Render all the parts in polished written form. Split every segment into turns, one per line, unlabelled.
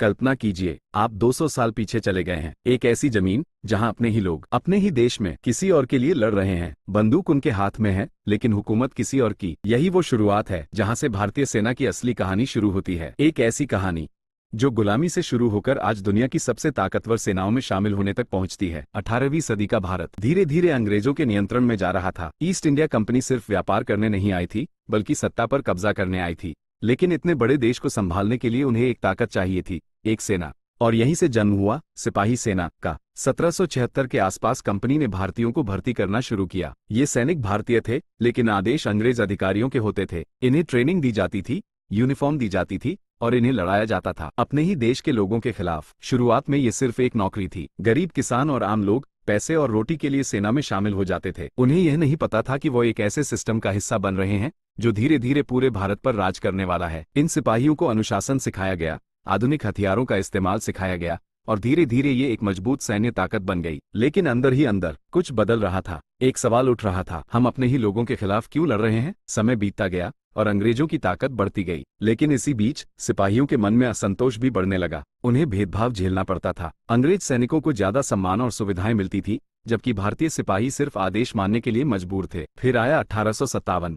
कल्पना कीजिए, आप 200 साल पीछे चले गए हैं। एक ऐसी जमीन जहां अपने ही लोग अपने ही देश में किसी और के लिए लड़ रहे हैं। बंदूक उनके हाथ में है, लेकिन हुकूमत किसी और की। यही वो शुरुआत है जहां से भारतीय सेना की असली कहानी शुरू होती है। एक ऐसी कहानी जो गुलामी से शुरू होकर आज दुनिया की सबसे ताकतवर सेनाओं में शामिल होने तक पहुंचती है। 18वीं सदी का भारत धीरे धीरे अंग्रेजों के नियंत्रण में जा रहा था। ईस्ट इंडिया कंपनी सिर्फ व्यापार करने नहीं आई थी, बल्कि सत्ता पर कब्जा करने आई थी। लेकिन इतने बड़े देश को संभालने के लिए उन्हें एक ताकत चाहिए थी, एक सेना। और यहीं से जन्म हुआ सिपाही सेना का। 1776 के आसपास कंपनी ने भारतीयों को भर्ती करना शुरू किया। ये सैनिक भारतीय थे, लेकिन आदेश अंग्रेज अधिकारियों के होते थे। इन्हें ट्रेनिंग दी जाती थी, यूनिफॉर्म दी जाती थी और इन्हें लड़ाया जाता था अपने ही देश के लोगों के खिलाफ। शुरुआत में ये सिर्फ एक नौकरी थी। गरीब किसान और आम लोग पैसे और रोटी के लिए सेना में शामिल हो जाते थे। उन्हें यह नहीं पता था कि वो एक ऐसे सिस्टम का हिस्सा बन रहे हैं जो धीरे धीरे पूरे भारत पर राज करने वाला है। इन सिपाहियों को अनुशासन सिखाया गया, आधुनिक हथियारों का इस्तेमाल सिखाया गया और धीरे धीरे ये एक मजबूत सैन्य ताकत बन गई। लेकिन अंदर ही अंदर कुछ बदल रहा था। एक सवाल उठ रहा था, हम अपने ही लोगों के खिलाफ क्यों लड़ रहे हैं? समय बीतता गया और अंग्रेजों की ताकत बढ़ती गई। लेकिन इसी बीच सिपाहियों के मन में असंतोष भी बढ़ने लगा। उन्हें भेदभाव झेलना पड़ता था। अंग्रेज सैनिकों को ज्यादा सम्मान और सुविधाएं मिलती थी, जबकि भारतीय सिपाही सिर्फ आदेश मानने के लिए मजबूर थे। फिर आया 1857,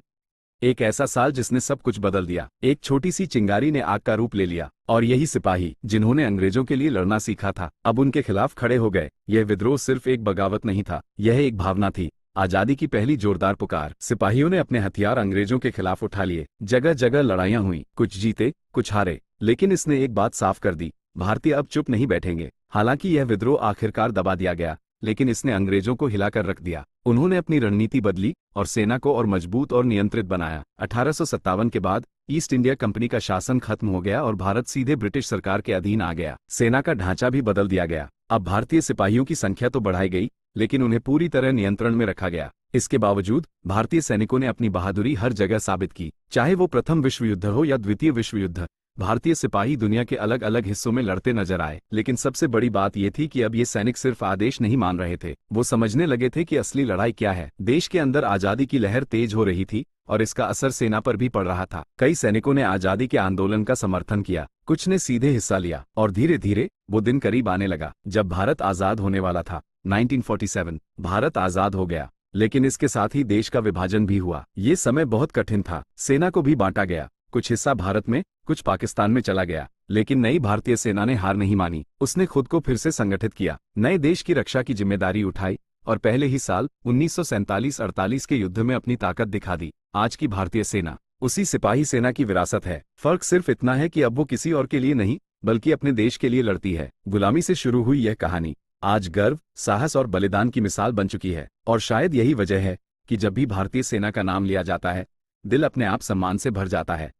एक ऐसा साल जिसने सब कुछ बदल दिया। एक छोटी सी चिंगारी ने आग का रूप ले लिया और यही सिपाही, जिन्होंने अंग्रेजों के लिए लड़ना सीखा था, अब उनके खिलाफ खड़े हो गए। यह विद्रोह सिर्फ एक बगावत नहीं था, यह एक भावना थी, आजादी की पहली जोरदार पुकार। सिपाहियों ने अपने हथियार अंग्रेजों के खिलाफ उठा लिए। जगह जगह लड़ाइयां हुई, कुछ जीते कुछ हारे, लेकिन इसने एक बात साफ कर दी, भारतीय अब चुप नहीं बैठेंगे। हालांकि यह विद्रोह आखिरकार दबा दिया गया, लेकिन इसने अंग्रेजों को हिलाकर रख दिया। उन्होंने अपनी रणनीति बदली और सेना को और मजबूत और नियंत्रित बनाया। 1857 के बाद ईस्ट इंडिया कंपनी का शासन खत्म हो गया और भारत सीधे ब्रिटिश सरकार के अधीन आ गया। सेना का ढांचा भी बदल दिया गया। अब भारतीय सिपाहियों की संख्या तो बढ़ाई गई, लेकिन उन्हें पूरी तरह नियंत्रण में रखा गया। इसके बावजूद भारतीय सैनिकों ने अपनी बहादुरी हर जगह साबित की, चाहे वो प्रथम विश्व युद्ध हो या द्वितीय विश्व युद्ध। भारतीय सिपाही दुनिया के अलग अलग हिस्सों में लड़ते नजर आए, लेकिन सबसे बड़ी बात यह थी कि अब ये सैनिक सिर्फ आदेश नहीं मान रहे थे, वो समझने लगे थे कि असली लड़ाई क्या है। देश के अंदर आजादी की लहर तेज हो रही थी और इसका असर सेना पर भी पड़ रहा था। कई सैनिकों ने आजादी के आंदोलन का समर्थन किया, कुछ ने सीधे हिस्सा लिया और धीरे धीरे वो दिन करीब आने लगा जब भारत आजाद होने वाला था। 1947 भारत आजाद हो गया, लेकिन इसके साथ ही देश का विभाजन भी हुआ। ये समय बहुत कठिन था। सेना को भी बांटा गया, कुछ हिस्सा भारत में, कुछ पाकिस्तान में चला गया। लेकिन नई भारतीय सेना ने हार नहीं मानी। उसने खुद को फिर से संगठित किया, नए देश की रक्षा की जिम्मेदारी उठाई और पहले ही साल 1947-48 के युद्ध में अपनी ताकत दिखा दी। आज की भारतीय सेना उसी सिपाही सेना की विरासत है। फर्क सिर्फ इतना है कि अब वो किसी और के लिए नहीं, बल्कि अपने देश के लिए लड़ती है। गुलामी से शुरू हुई यह कहानी आज गर्व, साहस और बलिदान की मिसाल बन चुकी है। और शायद यही वजह है कि जब भी भारतीय सेना का नाम लिया जाता है, दिल अपने आप सम्मान से भर जाता है।